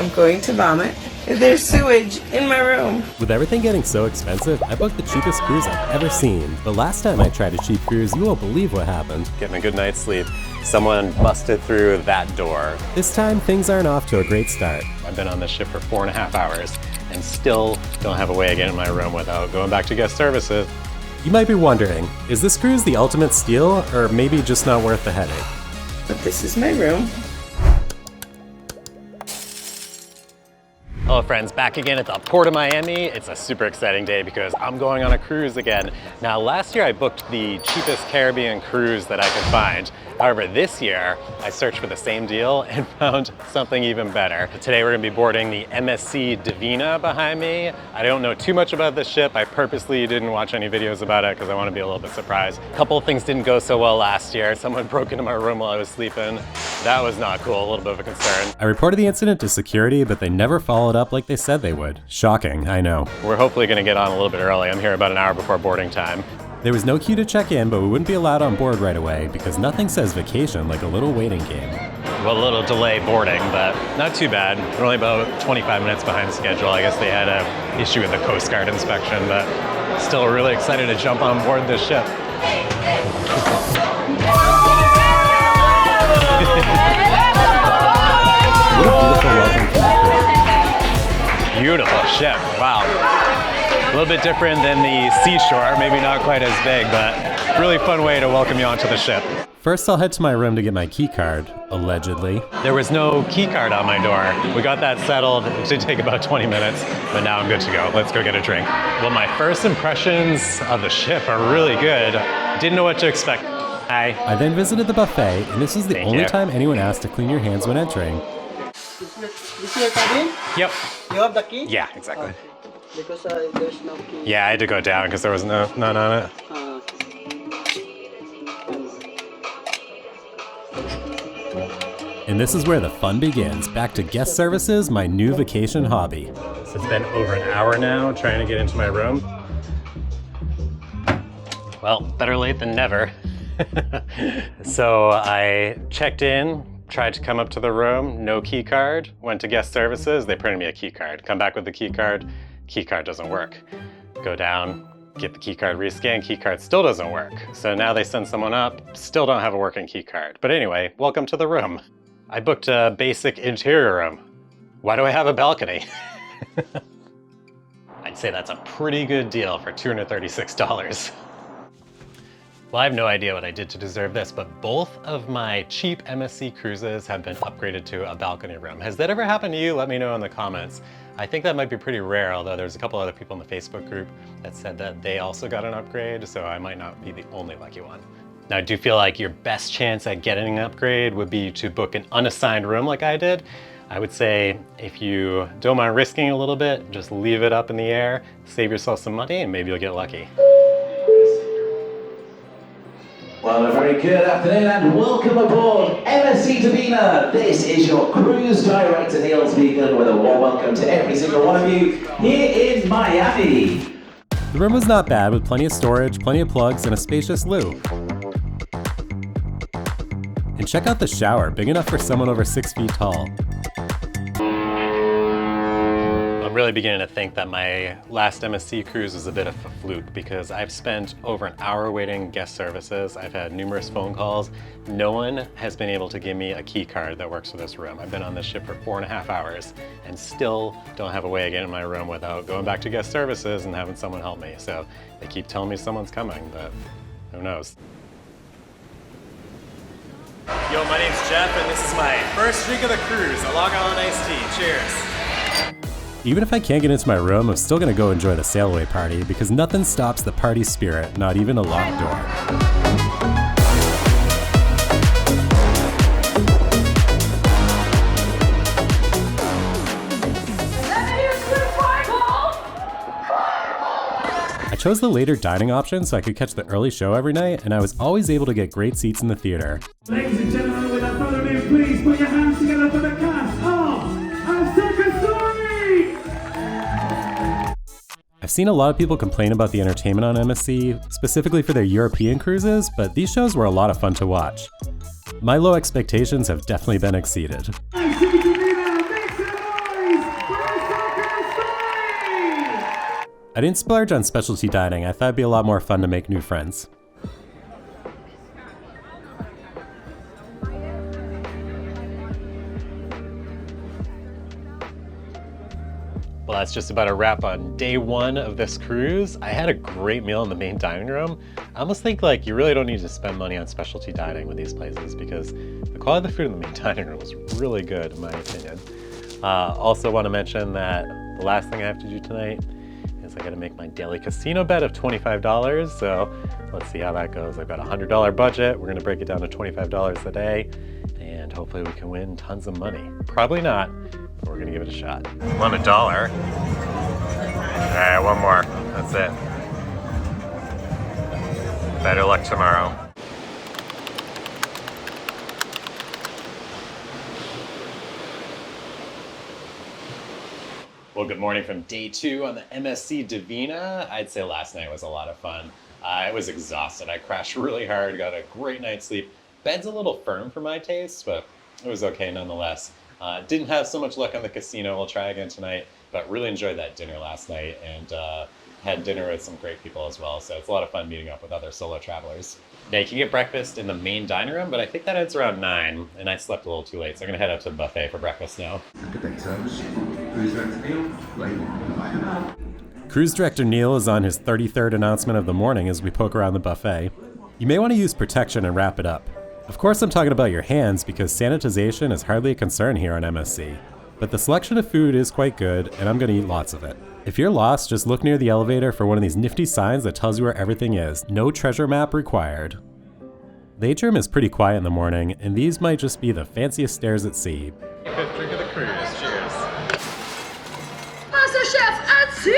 I'm going to vomit. There's sewage in my room. With everything getting so expensive, I booked the cheapest cruise I've ever seen. The last time I tried a cheap cruise, you won't believe what happened. Getting a good night's sleep. Someone busted through that door. This time, things aren't off to a great start. I've been on this ship for 4.5 hours and still don't have a way to get in my room without going back to guest services. You might be wondering, is this cruise the ultimate steal, or maybe just not worth the headache? But this is my room. Hello friends, back again at the Port of Miami. It's a super exciting day because I'm going on a cruise again. Now last year I booked the cheapest Caribbean cruise that I could find. However, this year I searched for the same deal and found something even better. Today we're gonna be boarding the MSC Divina behind me. I don't know too much about this ship. I purposely didn't watch any videos about it because I want to be a little bit surprised. A couple of things didn't go so well last year. Someone broke into my room while I was sleeping. That was not cool, a little bit of a concern. I reported the incident to security, but they never followed up like they said they would. Shocking, I know. We're hopefully gonna get on a little bit early. I'm here about an hour before boarding time. There was no queue to check in, but we wouldn't be allowed on board right away because nothing says vacation like a little waiting game. Well, a little delay boarding, but not too bad. We're only about 25 minutes behind schedule. I guess they had an issue with the Coast Guard inspection, but still really excited to jump on board this ship. What a beautiful welcome to the cruise. Beautiful ship, wow. A little bit different than the seashore, maybe not quite as big, but really fun way to welcome you onto the ship. First, I'll head to my room to get my key card, allegedly. There was no key card on my door. We got that settled. It did take about 20 minutes, but now I'm good to go. Let's go get a drink. Well, my first impressions of the ship are really good. Didn't know what to expect. Hi. I then visited the buffet, and this is the only time anyone asked to clean your hands when entering. This is your cabin? Yep. You have the key? Yeah, exactly. Because there's no key. Yeah, I had to go down because there was none on it. And this is where the fun begins. Back to guest services, my new vacation hobby. So it's been over an hour now trying to get into my room. Well, better late than never. So I checked in, tried to come up to the room, no key card, went to guest services, they printed me a key card. Come back with the key card doesn't work. Go down, get the key card rescanned, key card still doesn't work. So now they send someone up, still don't have a working key card. But anyway, welcome to the room. I booked a basic interior room. Why do I have a balcony? I'd say that's a pretty good deal for $236. Well, I have no idea what I did to deserve this, but both of my cheap MSC cruises have been upgraded to a balcony room. Has that ever happened to you? Let me know in the comments. I think that might be pretty rare, although there's a couple other people in the Facebook group that said that they also got an upgrade, so I might not be the only lucky one. Now, I do feel like your best chance at getting an upgrade would be to book an unassigned room like I did. I would say if you don't mind risking a little bit, just leave it up in the air, save yourself some money, and maybe you'll get lucky. Well, a very good afternoon and welcome aboard MSC Divina. This is your cruise director Neil speaking with a warm welcome to every single one of you here in Miami. The room was not bad, with plenty of storage, plenty of plugs, and a spacious loo. And check out the shower, big enough for someone over 6 feet tall. I'm really beginning to think that my last MSC cruise was a bit of a fluke because I've spent over an hour waiting guest services. I've had numerous phone calls. No one has been able to give me a key card that works for this room. I've been on this ship for 4.5 hours and still don't have a way to get in my room without going back to guest services and having someone help me. So they keep telling me someone's coming, but who knows? Yo, my name's Jeff and this is my first drink of the cruise, a Long Island iced tea. Cheers. Even if I can't get into my room, I'm still gonna go enjoy the sail away party because nothing stops the party spirit, not even a locked door. I chose the later dining option so I could catch the early show every night, and I was always able to get great seats in the theater. Ladies and gentlemen, without further ado, please put your hands together for the cast of Second Story! I've seen a lot of people complain about the entertainment on MSC, specifically for their European cruises, but these shows were a lot of fun to watch. My low expectations have definitely been exceeded. MSC Divina, make some noise! I didn't splurge on specialty dining. I thought it'd be a lot more fun to make new friends. Well, that's just about a wrap on day one of this cruise. I had a great meal in the main dining room. I almost think like you really don't need to spend money on specialty dining with these places because the quality of the food in the main dining room was really good in my opinion. Also want to mention that the last thing I have to do tonight is I got to make my daily casino bet of $25. So let's see how that goes. I've got a $100 budget. We're going to break it down to $25 a day and hopefully we can win tons of money. Probably not. We're gonna give it a shot. Won $1. All right, one more. That's it. Better luck tomorrow. Well, good morning from day 2 on the MSC Divina. I'd say last night was a lot of fun. I was exhausted. I crashed really hard, got a great night's sleep. Bed's a little firm for my taste, but it was okay nonetheless. Didn't have so much luck on the casino. We'll try again tonight, but really enjoyed that dinner last night and had dinner with some great people as well. So it's a lot of fun meeting up with other solo travelers. Now you can get breakfast in the main dining room, but I think that ends around 9 and I slept a little too late. So I'm gonna head out to the buffet for breakfast now. Cruise Director Neil is on his 33rd announcement of the morning as we poke around the buffet. You may want to use protection and wrap it up. Of course I'm talking about your hands because sanitization is hardly a concern here on MSC. But the selection of food is quite good and I'm going to eat lots of it. If you're lost, just look near the elevator for one of these nifty signs that tells you where everything is. No treasure map required. The atrium is pretty quiet in the morning and these might just be the fanciest stairs at sea. Fifth drink of the cruise, cheers. Master Chef at sea!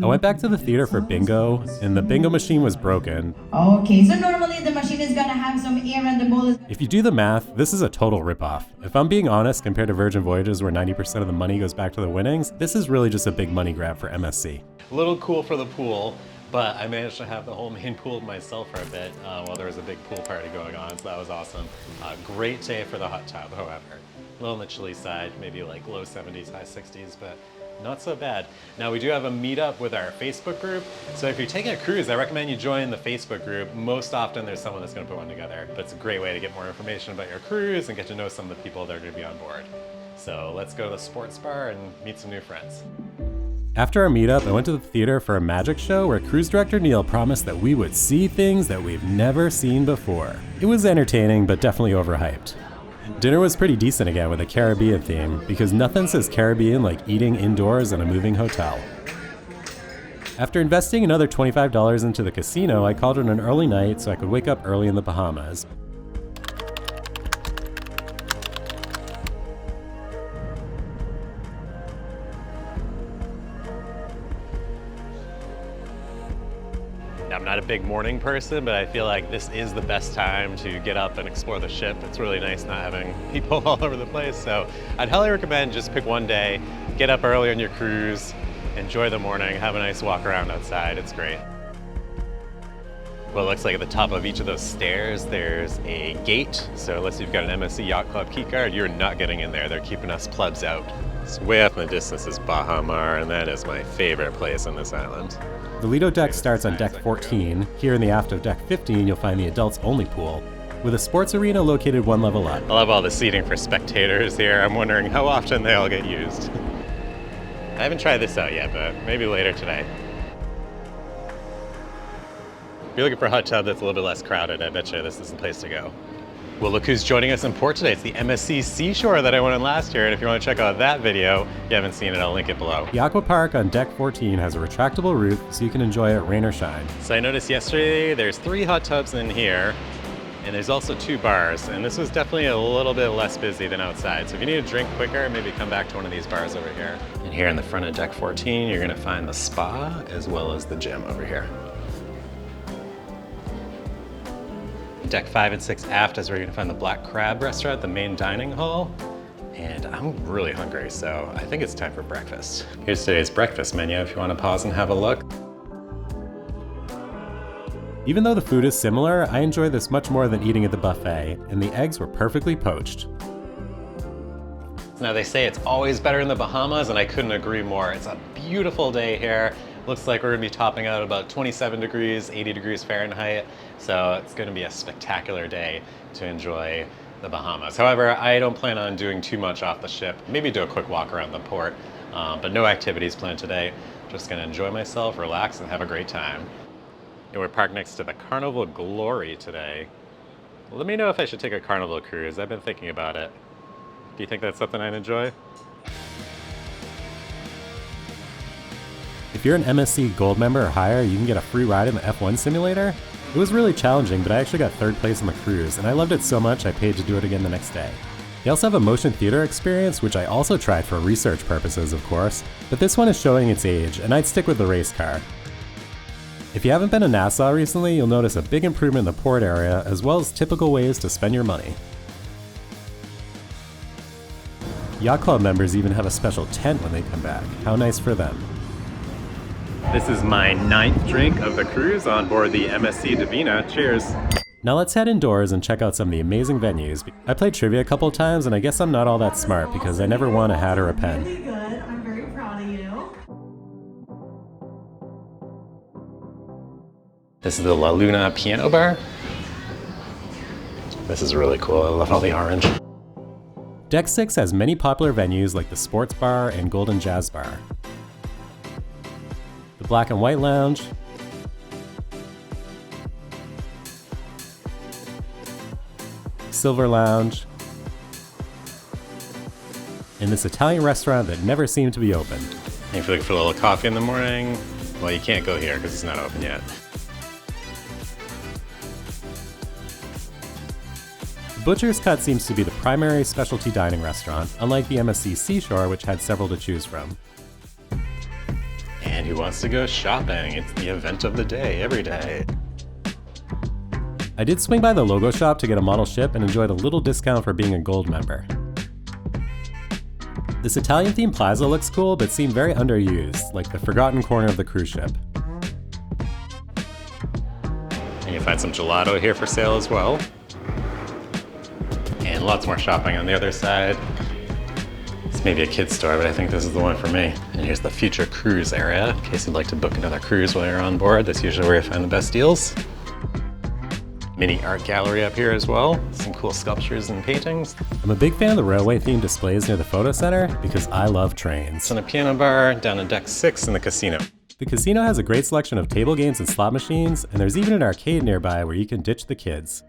I went back to the theater for bingo, and the bingo machine was broken. Okay, so normally the machine is gonna have some air and the bowl is... If you do the math, this is a total ripoff. If I'm being honest, compared to Virgin Voyages where 90% of the money goes back to the winnings, this is really just a big money grab for MSC. A little cool for the pool, but I managed to have the whole main pool to myself for a bit while there was a big pool party going on, so that was awesome. Great day for the hot tub, however. A little on the chilly side, maybe like low 70s, high 60s, but not so bad. Now we do have a meetup with our Facebook group, so if you're taking a cruise, I recommend you join the Facebook group. Most often there's someone that's going to put one together, but it's a great way to get more information about your cruise and get to know some of the people that are going to be on board. So let's go to the sports bar and meet some new friends. After our meetup, I went to the theater for a magic show where Cruise Director Neil promised that we would see things that we've never seen before. It was entertaining, but definitely overhyped. Dinner was pretty decent again with a Caribbean theme, because nothing says Caribbean like eating indoors in a moving hotel. After investing another $25 into the casino, I called it an early night so I could wake up early in the Bahamas. I'm not a big morning person, but I feel like this is the best time to get up and explore the ship. It's really nice not having people all over the place. So I'd highly recommend just pick one day, get up early on your cruise, enjoy the morning, have a nice walk around outside. It's great. Well, it looks like at the top of each of those stairs, there's a gate. So unless you've got an MSC Yacht Club key card, you're not getting in there. They're keeping us plebs out. So way off in the distance is Baha Mar, and that is my favorite place on this island. The Lido deck starts on deck 14. Here in the aft of deck 15, you'll find the adults-only pool, with a sports arena located one level up. I love all the seating for spectators here. I'm wondering how often they all get used. I haven't tried this out yet, but maybe later tonight. If you're looking for a hot tub that's a little bit less crowded, I bet you this is the place to go. Well, look who's joining us in port today. It's the MSC Seashore that I went on last year, and if you want to check out that video, if you haven't seen it, I'll link it below. The Aqua Park on deck 14 has a retractable roof, so you can enjoy it rain or shine. So I noticed yesterday there's 3 hot tubs in here, and there's also 2 bars, and this was definitely a little bit less busy than outside. So if you need a drink quicker, maybe come back to one of these bars over here. And here in the front of deck 14, you're gonna find the spa as well as the gym over here. Deck 5 and 6 aft is where you're gonna find the Black Crab restaurant, the main dining hall. And I'm really hungry, so I think it's time for breakfast. Here's today's breakfast menu if you wanna pause and have a look. Even though the food is similar, I enjoy this much more than eating at the buffet, and the eggs were perfectly poached. Now they say it's always better in the Bahamas, and I couldn't agree more. It's a beautiful day here. Looks like we're gonna be topping out about 27 degrees, 80 degrees Fahrenheit. So it's gonna be a spectacular day to enjoy the Bahamas. However, I don't plan on doing too much off the ship. Maybe do a quick walk around the port, but no activities planned today. Just gonna enjoy myself, relax, and have a great time. And we're parked next to the Carnival Glory today. Let me know if I should take a Carnival cruise. I've been thinking about it. Do you think that's something I'd enjoy? If you're an MSC Gold member or higher, you can get a free ride in the F1 simulator. It was really challenging, but I actually got 3rd place on the cruise, and I loved it so much I paid to do it again the next day. They also have a motion theater experience, which I also tried for research purposes, of course, but this one is showing its age, and I'd stick with the race car. If you haven't been to Nassau recently, you'll notice a big improvement in the port area, as well as typical ways to spend your money. Yacht Club members even have a special tent when they come back. How nice for them. This is my 9th drink of the cruise on board the MSC Divina. Cheers. Now let's head indoors and check out some of the amazing venues. I played trivia a couple times, and I guess I'm not all that smart because I never won a hat or a pen. Really good. I'm very proud of you. This is the La Luna Piano Bar. This is really cool. I love all the orange. Deck 6 has many popular venues like the Sports Bar and Golden Jazz Bar. The Black and White Lounge, Silver Lounge, and this Italian restaurant that never seemed to be open. And if you're looking for a little coffee in the morning, well, you can't go here because it's not open yet. The Butcher's Cut seems to be the primary specialty dining restaurant, unlike the MSC Seashore, which had several to choose from. And who wants to go shopping? It's the event of the day, every day. I did swing by the logo shop to get a model ship and enjoyed a little discount for being a gold member. This Italian-themed plaza looks cool, but seemed very underused, like the forgotten corner of the cruise ship. And you find some gelato here for sale as well. And lots more shopping on the other side. It's maybe a kid's store, but I think this is the one for me. And here's the future cruise area, in case you'd like to book another cruise while you're on board. That's usually where you find the best deals. Mini art gallery up here as well. Some cool sculptures and paintings. I'm a big fan of the railway-themed displays near the photo center because I love trains. And a piano bar down in deck 6 in the casino. The casino has a great selection of table games and slot machines, and there's even an arcade nearby where you can ditch the kids.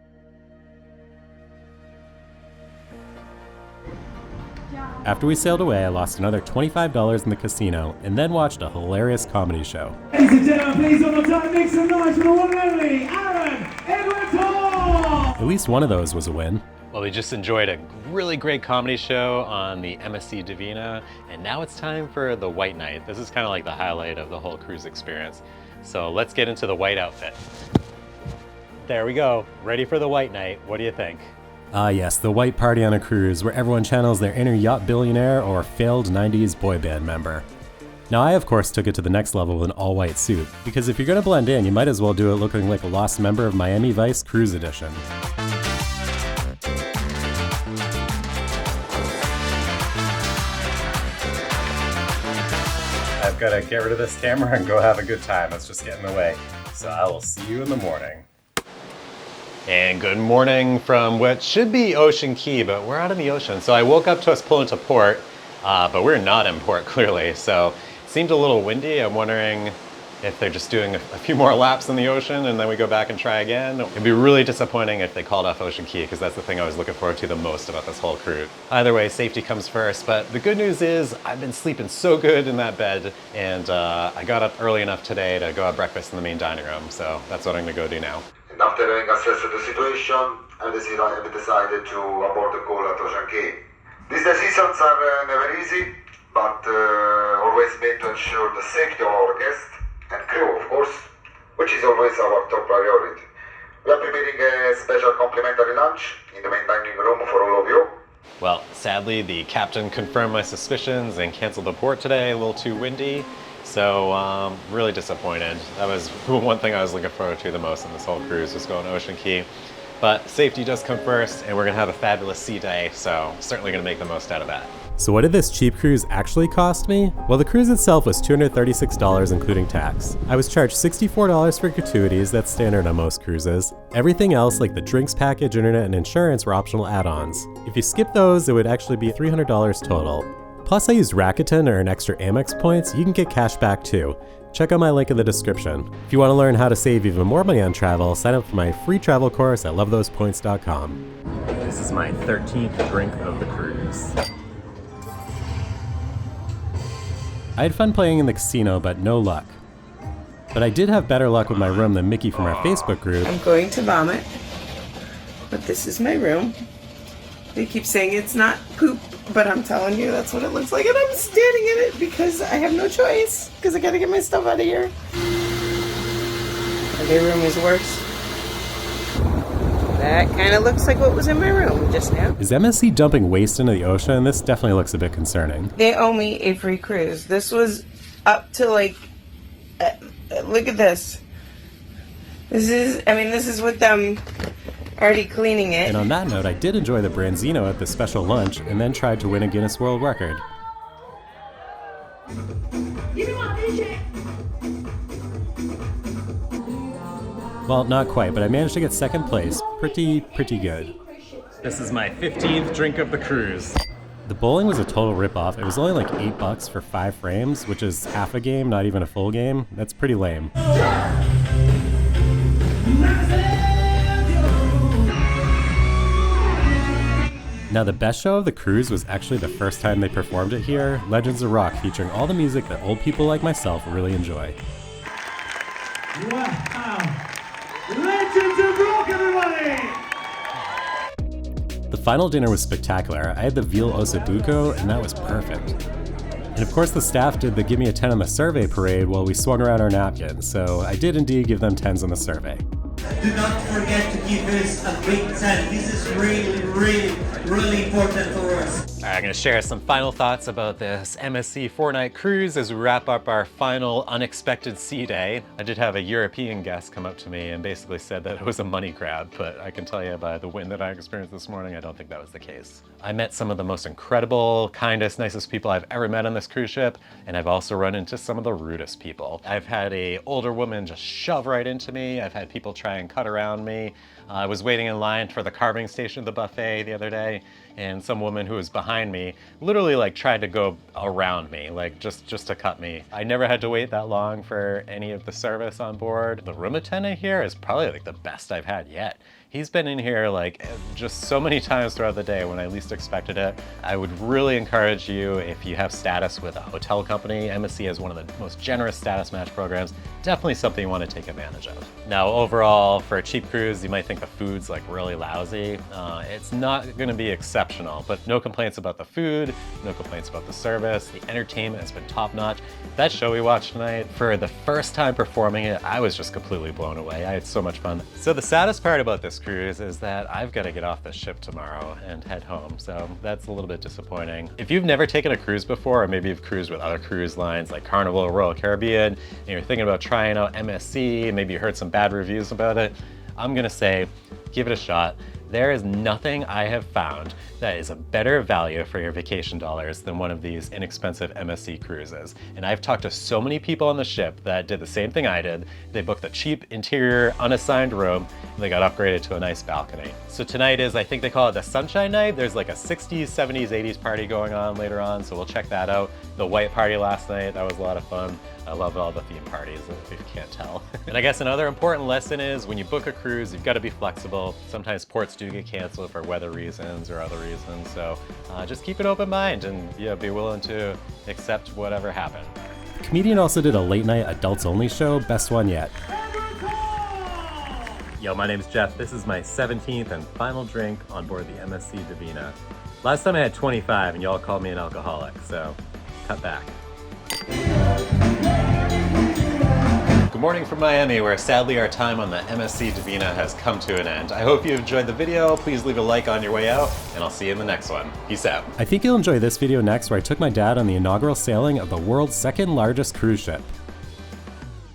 After we sailed away, I lost another $25 in the casino and then watched a hilarious comedy show. Ladies and gentlemen, please one more time, make some noise for the one and only Aaron Edwards. At least one of those was a win. Well, we just enjoyed a really great comedy show on the MSC Divina, and now it's time for the white night. This is kind of like the highlight of the whole cruise experience. So let's get into the white outfit. There we go, ready for the white night. What do you think? Ah yes, the white party on a cruise where everyone channels their inner yacht billionaire or failed 90s boy band member. Now I of course took it to the next level with an all-white suit, because if you're gonna blend in, you might as well do it looking like a lost member of Miami Vice Cruise Edition. I've got to get rid of this camera and go have a good time. Let's just get in the way. So I will see you in the morning. And good morning from what should be Ocean Key, but we're out in the ocean. So I woke up to us pulling to port, but we're not in port clearly. So it seemed a little windy. I'm wondering if they're just doing a few more laps in the ocean and then we go back and try again. It'd be really disappointing if they called off Ocean Key, because that's the thing I was looking forward to the most about this whole cruise. Either way, safety comes first, but the good news is I've been sleeping so good in that bed, and I got up early enough today to go have breakfast in the main dining room, so that's what I'm gonna go do now. And after having assessed the situation, I've decided to abort the call at Ocean Key. These decisions are never easy, but always made to ensure the safety of our guests and crew, of course, which is always our top priority. We are preparing a special complimentary lunch in the main dining room for all of you. Well, sadly, the captain confirmed my suspicions and canceled the port today, a little too windy. So, really disappointed. That was one thing I was looking forward to the most on this whole cruise, was going to Ocean Key. But safety does come first, and we're gonna have a fabulous sea day, so certainly gonna make the most out of that. So what did this cheap cruise actually cost me? Well, the cruise itself was $236 including tax. I was charged $64 for gratuities, that's standard on most cruises. Everything else like the drinks package, internet, and insurance were optional add-ons. If you skip those, it would actually be $300 total. Plus I used Rakuten to earn extra Amex points. You can get cash back too. Check out my link in the description. If you want to learn how to save even more money on travel, sign up for my free travel course at lovethosepoints.com. This is my 13th drink of the cruise. I had fun playing in the casino, but no luck. But I did have better luck with my room than Mickey from our Facebook group. I'm going to vomit, but this is my room. They keep saying it's not poop, but I'm telling you that's what it looks like, and I'm standing in it because I have no choice, because I gotta get my stuff out of here. Their room is worse. That kind of looks like what was in my room just now. Is MSC dumping waste into the ocean? This definitely looks a bit concerning. They owe me a free cruise. This was up to like, look at this. This is with them already cleaning it. And on that note, I did enjoy the branzino at the special lunch and then tried to win a Guinness World Record. Well, not quite, but I managed to get second place. Pretty good. This is my 15th drink of the cruise. The bowling was a total rip-off. It was only like $8 for 5 frames, which is half a game, not even a full game. That's pretty lame. Now the best show of the cruise was actually the first time they performed it here, Legends of Rock, featuring all the music that old people like myself really enjoy. Wow! Legends of Rock, everybody! The final dinner was spectacular. I had the veal ossobuco, and that was perfect. And of course the staff did the Give Me a 10 on the survey parade while we swung around our napkins, so I did indeed give them 10s on the survey. Do not forget to give this a big 10. This is really important for us. All right, I'm gonna share some final thoughts about this MSC 4-night cruise as we wrap up our final unexpected sea day. I did have a European guest come up to me and basically said that it was a money grab, but I can tell you by the wind that I experienced this morning, I don't think that was the case. I met some of the most incredible, kindest, nicest people I've ever met on this cruise ship, and I've also run into some of the rudest people. I've had an older woman just shove right into me. I've had people try and cut around me. I was waiting in line for the carving station of the buffet the other day, and some woman who was behind me literally like tried to go around me, like just to cut me. I never had to wait that long for any of the service on board. The room attendant here is probably like the best I've had yet. He's been in here like just so many times throughout the day when I least expected it. I would really encourage you, if you have status with a hotel company, MSC has one of the most generous status match programs. Definitely something you want to take advantage of. Now overall, for a cheap cruise, you might think the food's like really lousy. It's not going to be exceptional, but no complaints about the food, no complaints about the service. The entertainment has been top notch. That show we watched tonight, for the first time performing it, I was just completely blown away. I had so much fun. So the saddest part about this cruise is that I've got to get off the ship tomorrow and head home, so that's a little bit disappointing. If you've never taken a cruise before, or maybe you've cruised with other cruise lines like Carnival or Royal Caribbean, and you're thinking about trying out MSC, and maybe you heard some bad reviews about it, I'm gonna say, give it a shot. There is nothing I have found that is a better value for your vacation dollars than one of these inexpensive MSC cruises. And I've talked to so many people on the ship that did the same thing I did. They booked a cheap interior unassigned room and they got upgraded to a nice balcony. So tonight is, I think they call it the Sunshine Night. There's like a 60s, 70s, 80s party going on later on, so we'll check that out. The white party last night, that was a lot of fun. I love all the theme parties, if you can't tell. And I guess another important lesson is when you book a cruise, you've got to be flexible. Sometimes ports do get canceled for weather reasons or other reasons, so just keep an open mind and be willing to accept whatever happened. The comedian also did a late night adults only show, best one yet. Yo, my name's Jeff. This is my 17th and final drink on board the MSC Divina. Last time I had 25 and y'all called me an alcoholic, so cut back. Good morning from Miami, where sadly our time on the MSC Divina has come to an end. I hope you enjoyed the video. Please leave a like on your way out, and I'll see you in the next one. Peace out. I think you'll enjoy this video next, where I took my dad on the inaugural sailing of the world's second largest cruise ship.